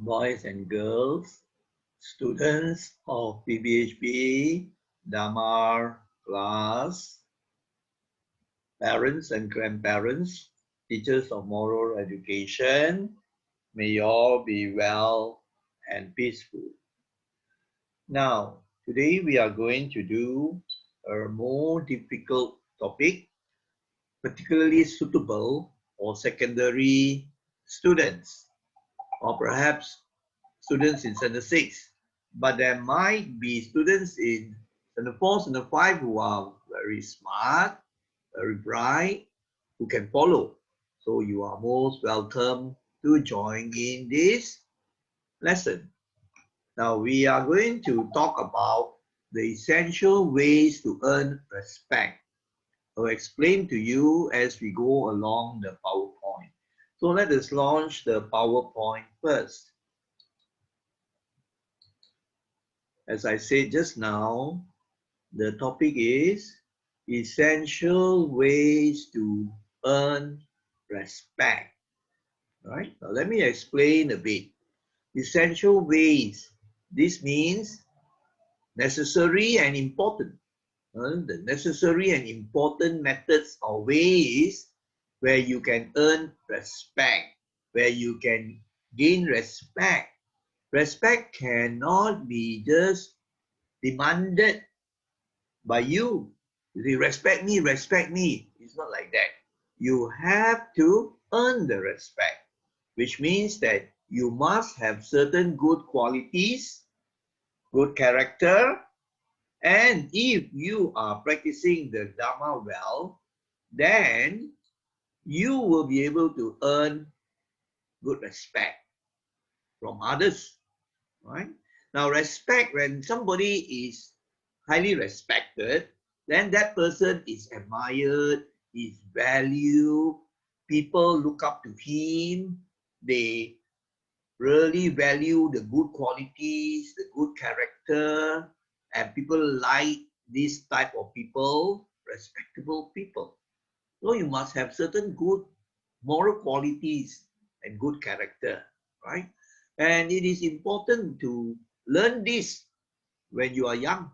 boys and girls, students of PBHP, Dhamma class, parents and grandparents, teachers of moral education, may you all be well and peaceful. Now, today we are going to do a more difficult topic, particularly suitable for secondary students, or perhaps students in Standard 6. But there might be students in Standard 4, Standard 5 who are very smart, very bright, who can follow. So you are most welcome to join in this lesson. Now we are going to talk about the essential ways to earn respect. I'll explain to you as we go along the PowerPoint. So let us launch the PowerPoint first. As I said just now, the topic is essential ways to earn respect. Right? Now let me explain a bit. Essential ways. This means necessary and important. The necessary and important methods or ways where you can earn respect, where you can gain respect. Respect cannot be just demanded by you. You say, respect me, respect me. It's not like that. You have to earn the respect, which means that you must have certain good qualities, good character, and if you are practicing the Dhamma well, then you will be able to earn good respect from others, right? Now, respect, when somebody is highly respected, then that person is admired, is valued, people look up to him, they really value the good qualities, the good character, and people like this type of people, respectable people. So you must have certain good moral qualities and good character, right? And it is important to learn this when you are young.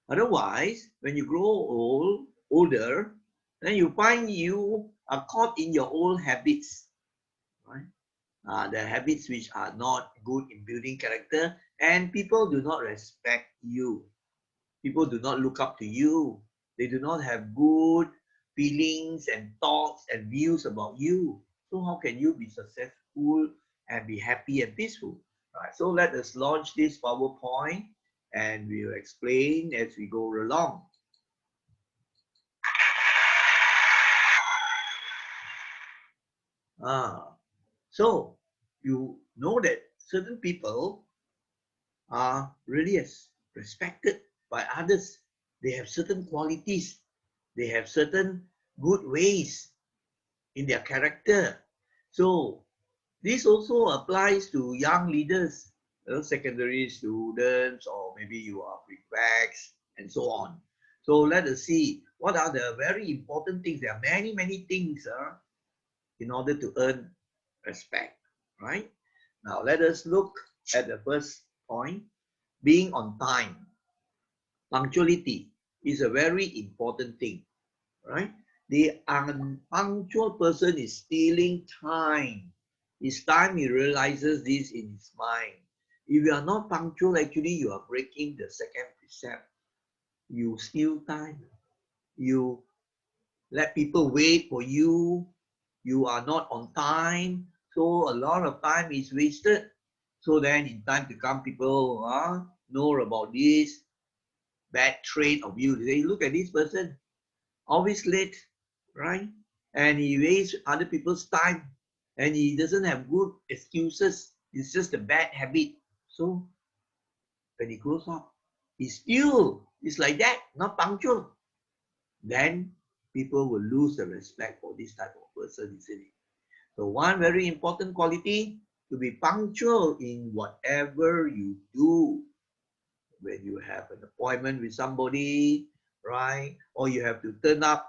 Otherwise, when you grow older, then you find you are caught in your old habits, right? The habits which are not good in building character, and people do not respect you. People do not look up to you. They do not have good feelings and thoughts and views about you. So how can you be successful and be happy and peaceful? Right, so let us launch this PowerPoint and we'll explain as we go along. So you know that certain people are really respected by others. They have certain qualities. They have certain good ways in their character. So this also applies to young leaders, secondary students, or maybe you are prefects and so on. So let us see what are the very important things. There are many, many things in order to earn respect, right? Now let us look at the first point, being on time. Punctuality is a very important thing, right? The unpunctual person is stealing time. His time, he realizes this in his mind. If you are not punctual, actually, you are breaking the second precept. You steal time. You let people wait for you. You are not on time. So a lot of time is wasted. So then in time to come, people know about this bad trait of you. They look at this person, always late, right? And he wastes other people's time and he doesn't have good excuses. It's just a bad habit. So when he grows up, he still is like that, not punctual. Then people will lose the respect for this type of person, isn't it? So one very important quality, to be punctual in whatever you do. When you have an appointment with somebody, right? Or you have to turn up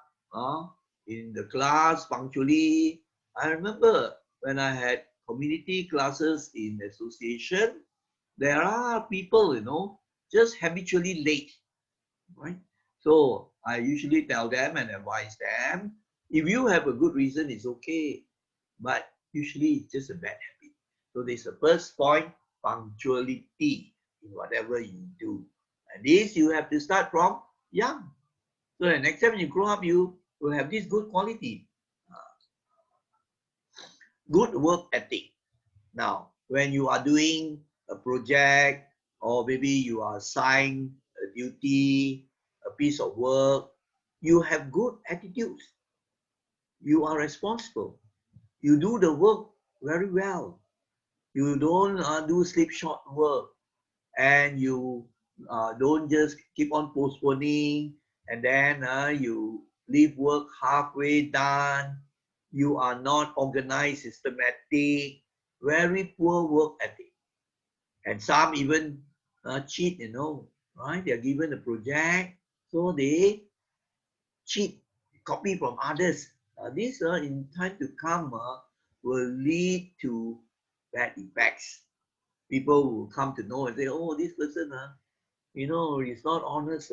in the class punctually. I remember when I had community classes in association, there are people, just habitually late, right? So I usually tell them and advise them, if you have a good reason, it's okay, but usually it's just a bad habit. So this is the first point, punctuality in whatever you do. And this you have to start from young. So the next time when you grow up, you will have this good quality, good work ethic. Now, when you are doing a project, or maybe you are assigned a duty, a piece of work, you have good attitudes. You are responsible. You do the work very well. You don't do slipshod work, and you don't just keep on postponing, and then you leave work halfway done. You are not organized, systematic, very poor work ethic. And some even cheat, right? They are given a project, so they cheat, copy from others. This in time to come will lead to bad effects. People will come to know and say, oh, this person, is not honest,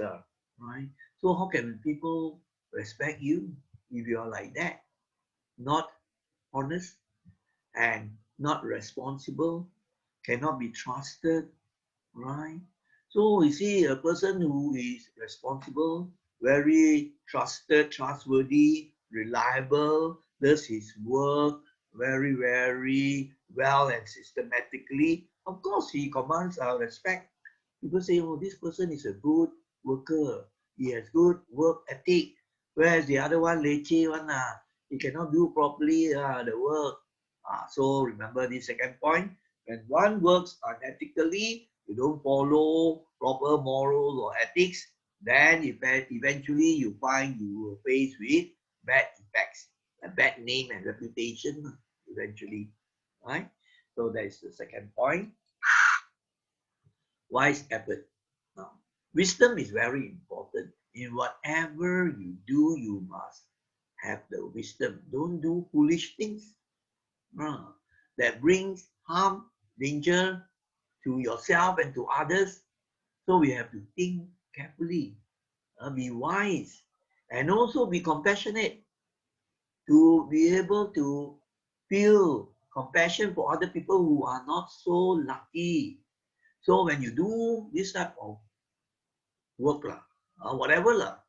right? So how can people respect you if you are like that? Not honest and not responsible, cannot be trusted, right? So you see, a person who is responsible, very trusted, trustworthy, reliable, does his work very, very well and systematically, of course, he commands our respect. People say, oh, this person is a good worker. He has good work ethic. Whereas the other one, leceh one, he cannot do properly the work. So remember the second point. When one works unethically, you don't follow proper morals or ethics, then eventually you find you will face with bad effects, a bad name and reputation eventually, right? So that is the second point. Wise effort. Now, wisdom is very important. In whatever you do, you must have the wisdom. Don't do foolish things that brings harm, danger to yourself and to others. So we have to think carefully, be wise, and also be compassionate, to be able to feel compassion for other people who are not so lucky. So when you do this type of work, whatever,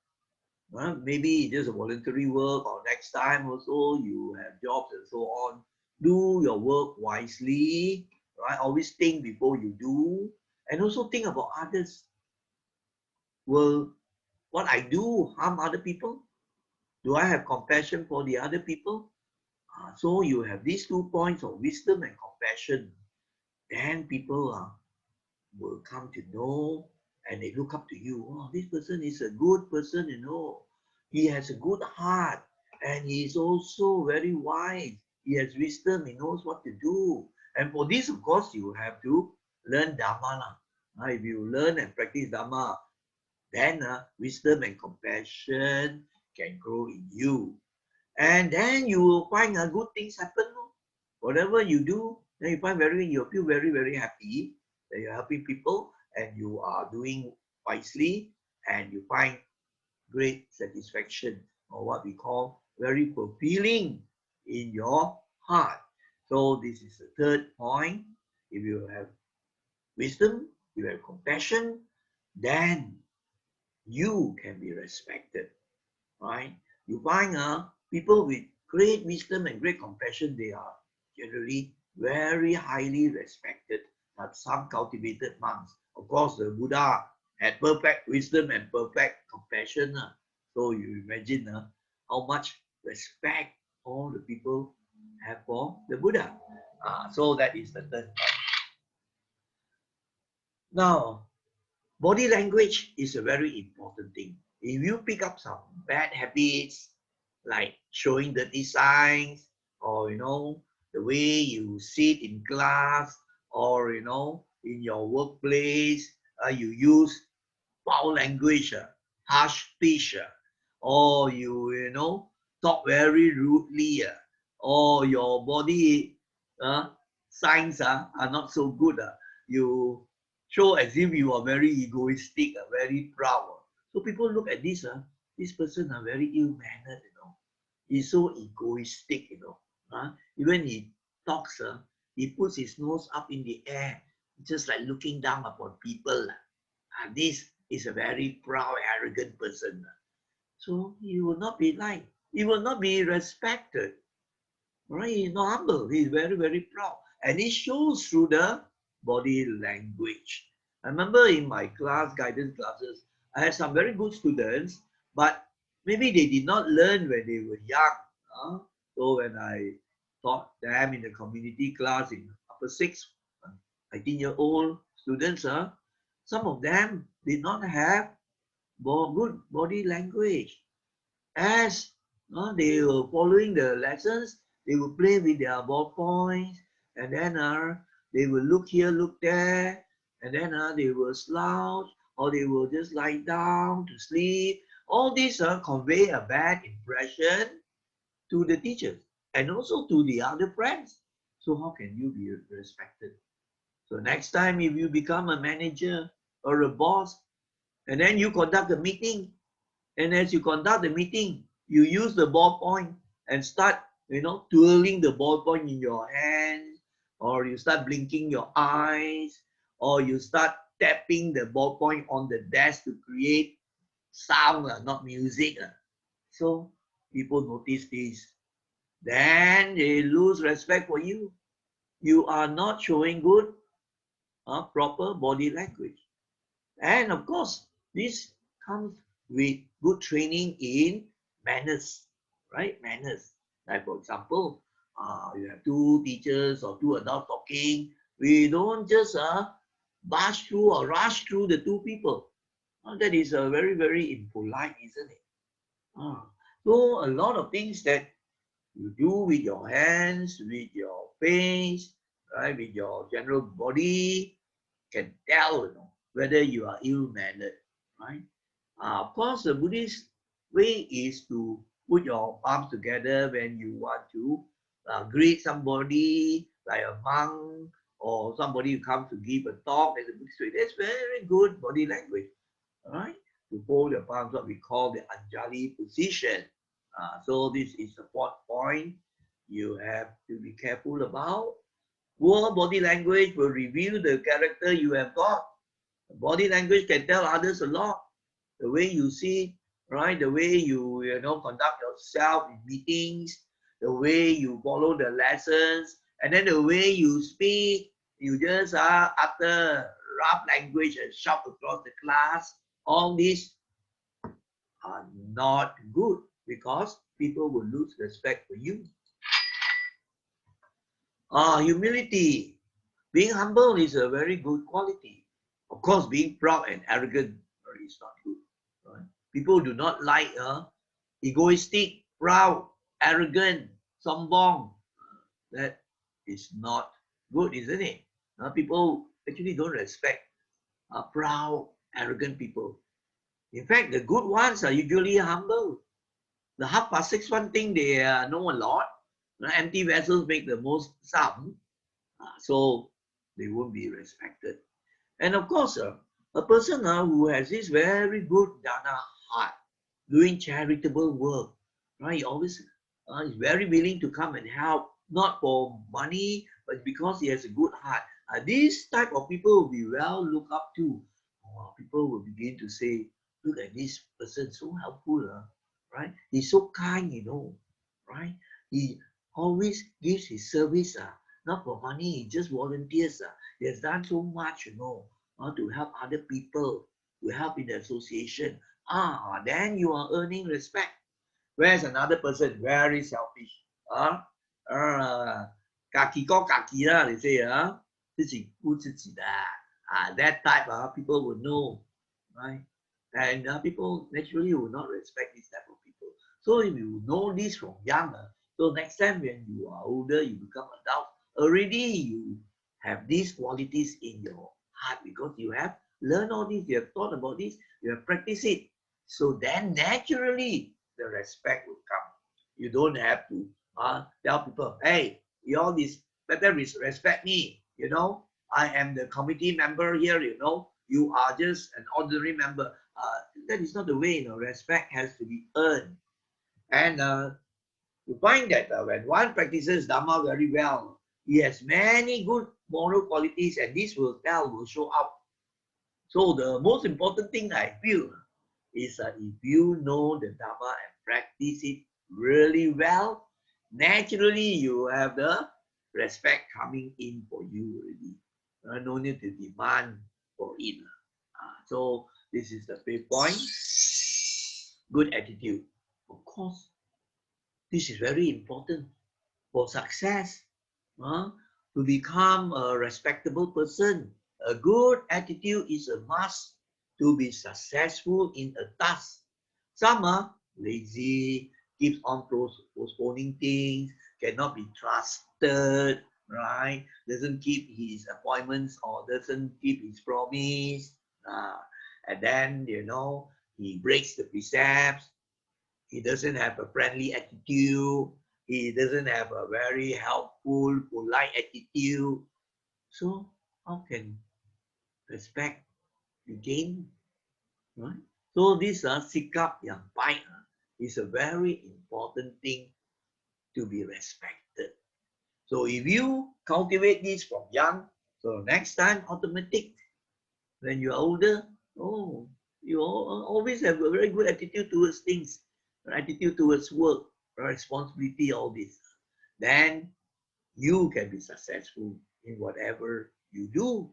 maybe just a voluntary work, or next time also you have jobs and so on, do your work wisely, right? Always think before you do, and also think about others. Will what I do harm other people? Do I have compassion for the other people? So you have these 2 points of wisdom and compassion. Then people will come to know, and they look up to you. Oh, this person is a good person, He has a good heart, and he is also very wise. He has wisdom. He knows what to do. And for this, of course, you have to learn Dhamma. If you learn and practice Dhamma, then wisdom and compassion can grow in you. And then you will find good things happen. Whatever you do, then you feel very, very happy that you're helping people and you are doing wisely, and you find great satisfaction, or what we call very fulfilling in your heart. So this is the third point. If you have wisdom, you have compassion, then you can be respected, right? You find people with great wisdom and great compassion, they are generally very highly respected. But some cultivated monks, of course, the Buddha had perfect wisdom and perfect compassion. So you imagine how much respect all the people have for the Buddha. So that is the third point. Now, body language is a very important thing. If you pick up some bad habits, like showing dirty signs, or the way you sit in class, or in your workplace, you use foul language, harsh speech, or you talk very rudely, or your body signs are not so good. You show as if you are very egoistic, very proud. So people look at this, this person are very ill-mannered, He's so egoistic, Even he talks, he puts his nose up in the air, just like looking down upon people. This is a very proud, arrogant person. So he will not be liked. He will not be respected. Right? He's not humble. He's very, very proud. And it shows through the body language. I remember in my class, guidance classes, I had some very good students, but maybe they did not learn when they were young. So when I taught them in the community class in upper sixth, 18-year-old students, some of them did not have good body language. As they were following the lessons, they would play with their ballpoints, and then they will look here, look there, and then they will slouch, or they will just lie down to sleep. All these convey a bad impression to the teachers and also to the other friends. So how can you be respected? So next time if you become a manager or a boss, and then you conduct a meeting, and as you conduct the meeting, you use the ballpoint and start, twirling the ballpoint in your hands, or you start blinking your eyes, or you start tapping the ballpoint on the desk to create sound, not music. So people notice this. Then they lose respect for you. You are not showing good, proper body language. And of course, this comes with good training in manners, right? Manners. Like for example, you have two teachers or two adults talking. We don't just bash through or rush through the two people. That is very, very impolite, isn't it? So a lot of things that you do with your hands, with your face, right, with your general body, can tell, whether you are ill-mannered, right? Of course, the Buddhist way is to put your palms together when you want to greet somebody, like a monk or somebody who comes to give a talk in the Buddhist way. That's very good body language, right? To hold your palms, what we call the Anjali position. So this is the fourth point you have to be careful about. Poor body language will reveal the character you have got. Body language can tell others a lot. The way you see, right? The way you conduct yourself in meetings, the way you follow the lessons, and then the way you speak. You just utter rough language and shout across the class. All these are not good because people will lose respect for you. Humility. Being humble is a very good quality. Of course, being proud and arrogant is not good. Right? People do not like egoistic, proud, arrogant, sombong. That is not good, isn't it? People actually don't respect proud, arrogant people. In fact, the good ones are usually humble. The half past six one thing they know a lot. Empty vessels make the most sound, so they won't be respected. And of course, a person who has this very good dana heart, doing charitable work, right? He always is very willing to come and help, not for money, but because he has a good heart. These type of people will be well looked up to. People will begin to say, look at this person, so helpful, right? He's so kind, right? He always gives his service, not for money, he just volunteers. He has done so much, to help other people, to help in the association. Then you are earning respect. Whereas another person, very selfish. 自己顾自己啦, they say, 自己顾自己的. That type, people will know, right? And people naturally will not respect this type of people. So if you know this from young, so next time when you are older, you become adult, already you have these qualities in your heart because you have learned all this, you have thought about this, you have practiced it. So then naturally the respect will come. You don't have to tell people, hey, you all this better respect me. I am the committee member here. You are just an ordinary member. That is not the way. Respect has to be earned. And you find that when one practices Dhamma very well, he has many good moral qualities, and this will show up. So the most important thing I feel is if you know the Dhamma and practice it really well, naturally you have the respect coming in for you already. No need to demand for it. So this is the fifth point. Good attitude. Of course, this is very important for success. To become a respectable person. A good attitude is a must to be successful in a task. Some are lazy, keeps on postponing things, cannot be trusted, right? Doesn't keep his appointments or doesn't keep his promise. And then, he breaks the precepts. He doesn't have a friendly attitude. He doesn't have a very helpful, polite attitude. So how can respect be gained? Right? So this sikap yang baik is a very important thing to be respected. So if you cultivate this from young, so next time automatic, when you're older, you always have a very good attitude towards things, attitude towards work, responsibility, all this. Then you can be successful in whatever you do,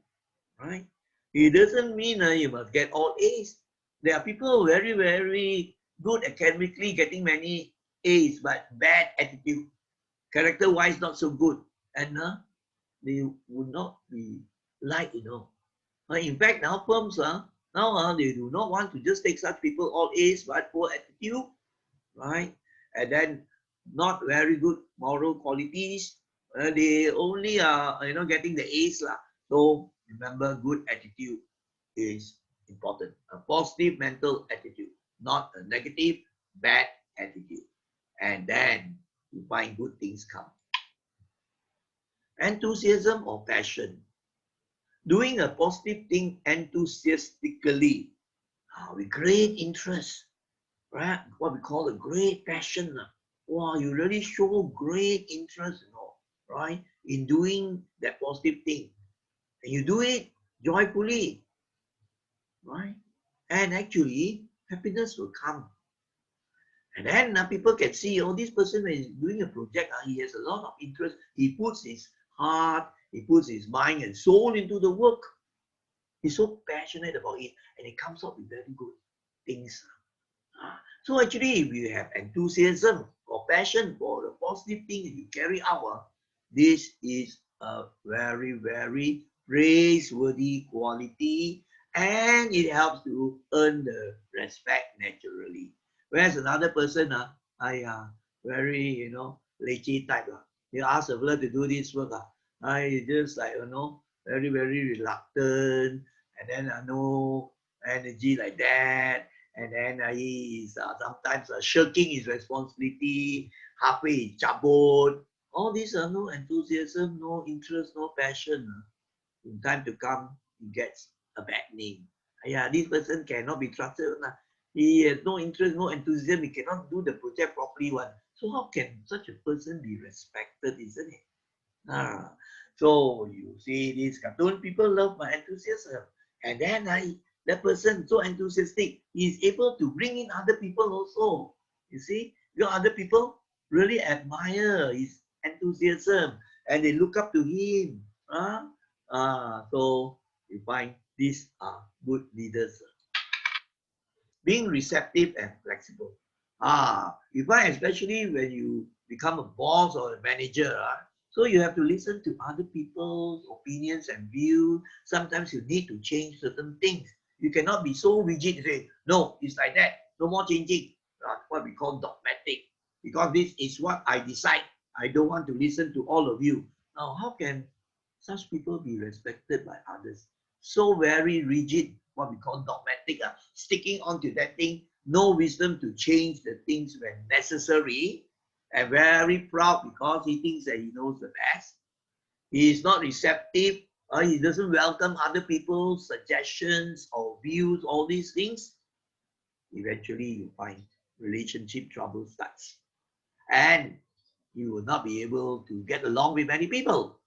right? It doesn't mean you must get all A's. There are people very, very good academically, getting many A's, but bad attitude, character-wise not so good, and they would not be liked. In fact, now firms, they do not want to just take such people all A's, but poor attitude, right? And then not very good moral qualities. They only are, getting the A's lah. So remember, good attitude is important. A positive mental attitude, not a negative, bad attitude. And then you find good things come. Enthusiasm or passion. Doing a positive thing enthusiastically, with great interest, right? What we call a great passion. Wow, you really show great interest, right, in doing that positive thing. And you do it joyfully, right? And actually, happiness will come. And then people can see, this person when he's doing a project, he has a lot of interest. He puts his heart, he puts his mind and soul into the work. He's so passionate about it, and it comes out with very good things. So actually, if you have enthusiasm or passion for the positive thing that you carry out, this is a very, very praiseworthy quality, and it helps to earn the respect naturally. Whereas another person, very, lazy type. You ask a fellow to do this work, I just like, very, very reluctant, and then no energy like that. And then he is sometimes shirking his responsibility, halfway cabut. All these are no enthusiasm, no interest, no passion. In time to come, he gets a bad name. This person cannot be trusted. He has no interest, no enthusiasm. He cannot do the project properly. So how can such a person be respected, isn't it? So you see this cartoon, people love my enthusiasm. And then that person so enthusiastic, he is able to bring in other people also. You see, your other people really admire his enthusiasm and they look up to him. So you find these are good leaders. Being receptive and flexible. You find especially when you become a boss or a manager, so you have to listen to other people's opinions and views. Sometimes you need to change certain things. You cannot be so rigid and say, no, it's like that, no more changing. What we call dogmatic. Because this is what I decide. I don't want to listen to all of you. Now, how can such people be respected by others? So very rigid, what we call dogmatic, sticking on to that thing, no wisdom to change the things when necessary, and very proud because he thinks that he knows the best. he is not receptive, he doesn't welcome other people's suggestions or views, all these things, eventually you find relationship trouble starts. And you will not be able to get along with many people.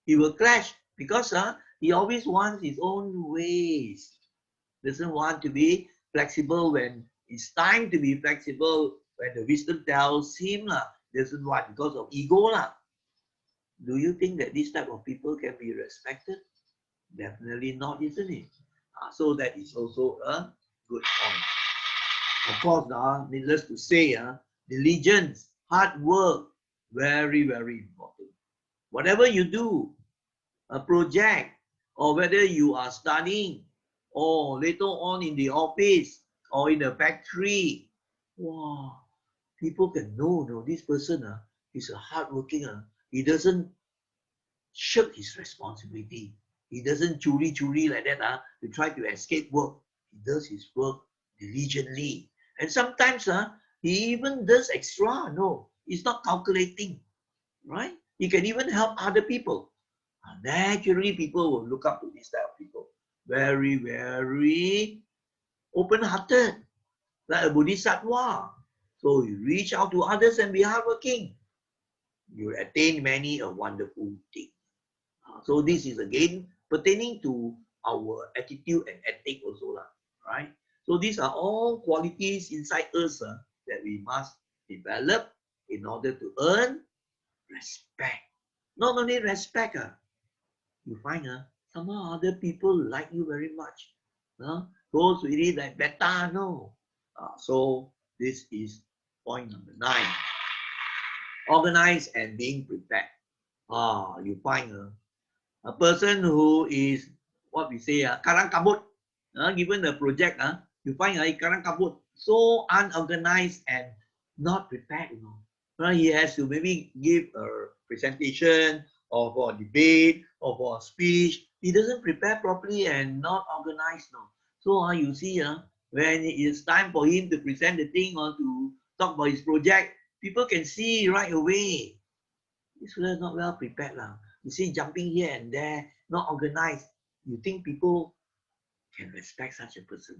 He will clash because he always wants his own ways. Doesn't want to be flexible when it's time to be flexible, when the wisdom tells him, doesn't want because of ego. Do you think that this type of people can be respected? Definitely not, isn't it? So that is also a good point. Of course, needless to say, diligence, hard work, very, very important. Whatever you do, a project, or whether you are studying, or later on in the office, or in the factory, wow, people can know, no, this person is a hardworking. He doesn't shirk his responsibility. He doesn't churi like that to try to escape work. He does his work diligently. And sometimes he even does extra. No, he's not calculating, right? He can even help other people. Naturally, people will look up to this type of people. Very, very open-hearted, like a bodhisattva. So you reach out to others and be hardworking. You attain many a wonderful thing. So this is again pertaining to our attitude and ethic also, right? So these are all qualities inside us that we must develop in order to earn respect. Not only respect, you find somehow other people like you very much. Those really like better, no. So this is point number 9. Organize and being prepared. You find a person who is what we say karang kabut, given the project, you find karang kabut, so unorganized and not prepared, he has to maybe give a presentation or for a debate or for a speech. He doesn't prepare properly and not organized, so you see when it is time for him to present the thing or to talk about his project, people can see right away this fellow is not well prepared. You see, jumping here and there, not organized. You think people can respect such a person?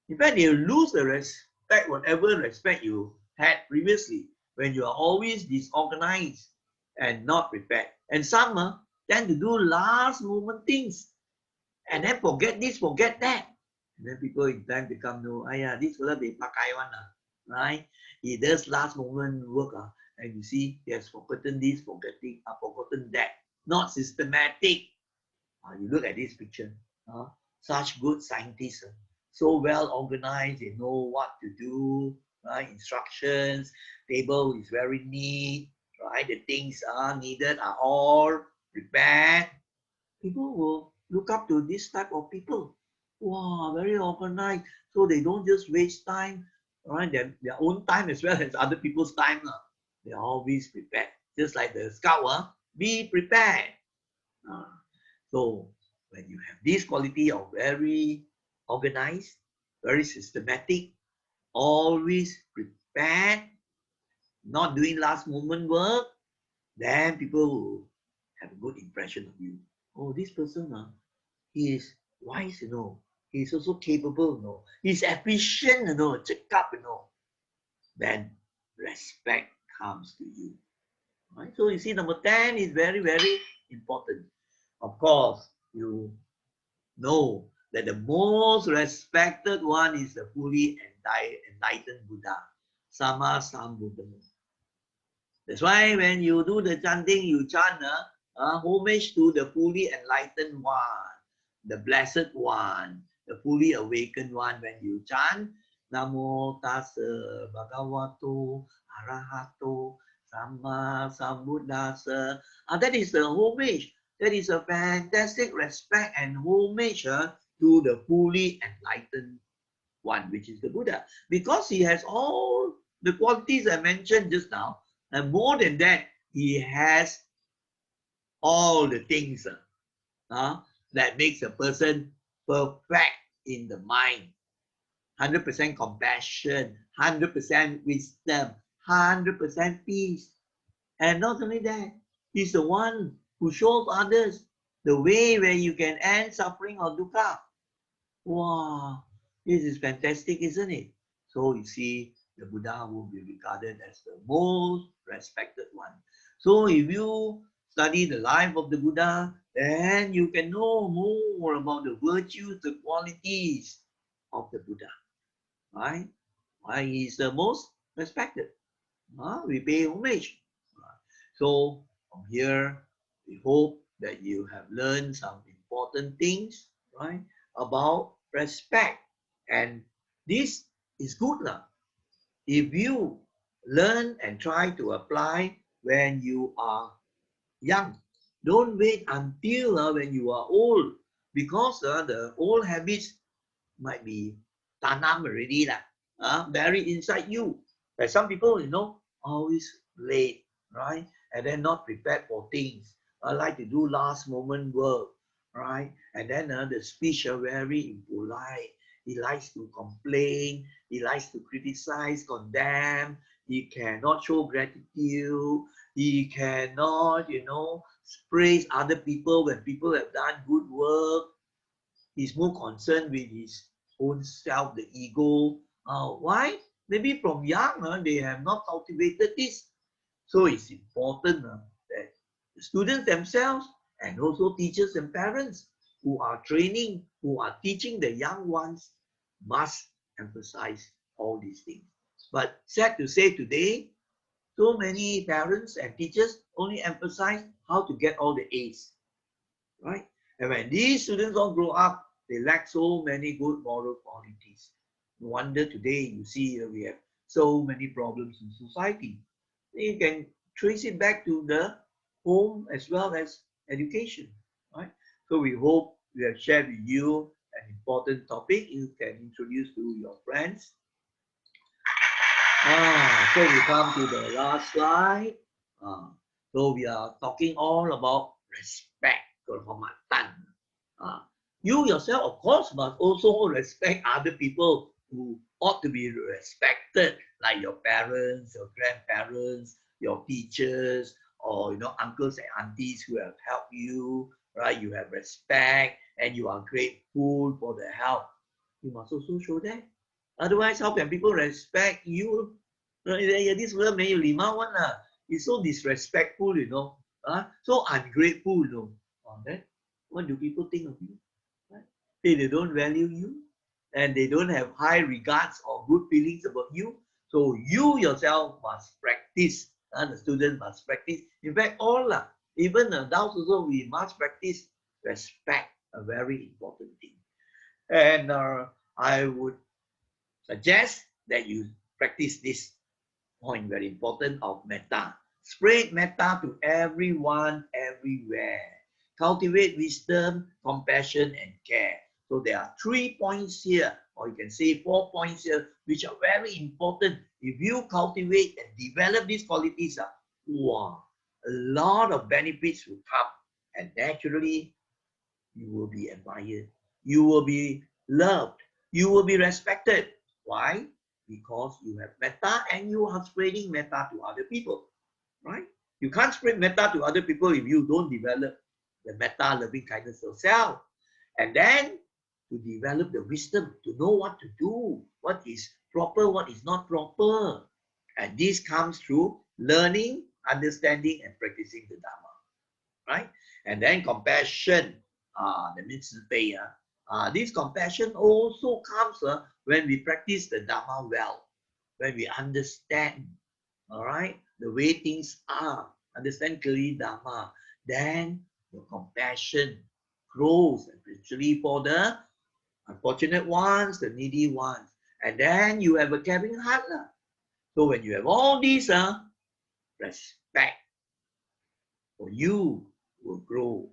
In fact, they lose the respect, whatever respect you had previously, when you are always disorganized and not prepared. And some tend to do last moment things and then forget this, forget that. And then people in time become, this fellow be pakai one, right? He does last moment work, and you see he has forgotten this, forgotten that. Not systematic. You look at this picture. Such good scientists, so well organized, they know what to do, right? Instructions, table is very neat, right? The things are needed are all prepared. People will look up to this type of people. Wow, very organized. So they don't just waste time, right? Their own time as well as other people's time. They're always prepared. Just like the scout, be prepared. So when you have this quality of very organized, very systematic, always prepared, not doing last moment work, then people will have a good impression of you. Oh, this person, he is wise, He's also capable, He's efficient, check up, Then respect comes to you. Right? So you see, number 10 is very, very important. Of course, you know that the most respected one is the fully enlightened Buddha, Sama Sambuddha. That's why when you do the chanting, you chant homage to the fully enlightened one, the blessed one, the fully awakened one. When you chant Namo Tassa Bhagavato Arahato Sama Sambuddhassa, that is the homage. That is a fantastic respect and homage to the fully enlightened one, which is the Buddha, because he has all the qualities I mentioned just now, and more than that, he has all the things that makes a person perfect in the mind. 100% compassion, 100% wisdom, 100% peace. And not only that, he's the one who shows others the way where you can end suffering or dukkha. Wow, this is fantastic, isn't it? So you see, the Buddha will be regarded as the most respected one. So if you study the life of the Buddha, then you can know more about the virtues, the qualities of the Buddha, right? Why he is the most respected. We pay homage. So from here, we hope that you have learned some important things, right, about respect. And this is good lah. If you learn and try to apply when you are young, don't wait until when you are old, because the old habits might be tanam already lah, buried inside you. Like some people, always late, right? And then not prepared for things. I like to do last moment work, right? And then the speech are very impolite. He likes to complain. He likes to criticize, condemn. He cannot show gratitude. He cannot, praise other people when people have done good work. He's more concerned with his own self, the ego. Why? Maybe from young, they have not cultivated this. So it's important that the students themselves and also teachers and parents who are training, who are teaching the young ones must emphasize all these things. But sad to say today, so many parents and teachers only emphasize how to get all the A's, right? And when these students all grow up, they lack so many good moral qualities. No wonder today you see we have so many problems in society. You can trace it back to the home as well as education, right? So we hope we have shared with you an important topic you can introduce to your friends. So we come to the last slide. So we are talking all about respect, kehormatan. You yourself, of course, must also respect other people who ought to be respected, like your parents, your grandparents, your teachers, or uncles and aunties who have helped you, right? You have respect and you are grateful for the help. You must also show that. Otherwise, how can people respect you? This world 没有礼貌 one lah. It's so disrespectful, so ungrateful, then what do people think of you? Right? They don't value you, and they don't have high regards or good feelings about you. So you yourself must practice. The students must practice. In fact, all even adults also, we must practice respect, a very important thing. And I would suggest that you practice this point, very important, of metta. Spread metta to everyone, everywhere. Cultivate wisdom, compassion, and care. So there are 3 points here, or you can say 4 points here, which are very important. If you cultivate and develop these qualities, wow, a lot of benefits will come. And naturally, you will be admired. You will be loved. You will be respected. Why? Because you have metta and you are spreading metta to other people, right? You can't spread metta to other people if you don't develop the metta, loving kindness yourself. And then to develop the wisdom, to know what to do, what is proper, what is not proper. And this comes through learning, understanding, and practicing the Dhamma, right? And then compassion, that means this compassion also comes when we practice the Dhamma well, when we understand, all right, the way things are, understand clearly Dhamma, then your compassion grows, especially for the unfortunate ones, the needy ones. And then you have a caring heart. So when you have all these, respect for you will grow.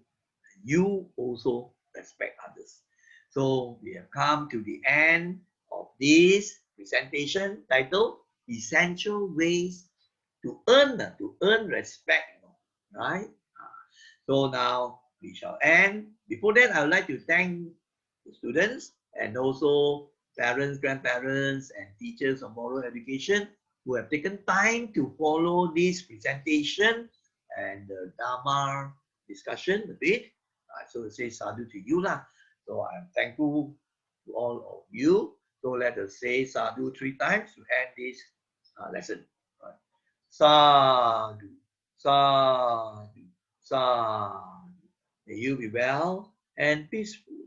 You also respect others. So we have come to the end of this presentation titled Essential Ways to Earn Respect, right? So now we shall end. Before that, I would like to thank the students and also parents, grandparents, and teachers of moral education who have taken time to follow this presentation and the Dharma discussion a bit. So say sadhu to you lah. So I'm thankful to all of you. So let us say sadhu 3 times to end this lesson. Right. Sadhu, sadhu, sadhu. May you be well and peaceful.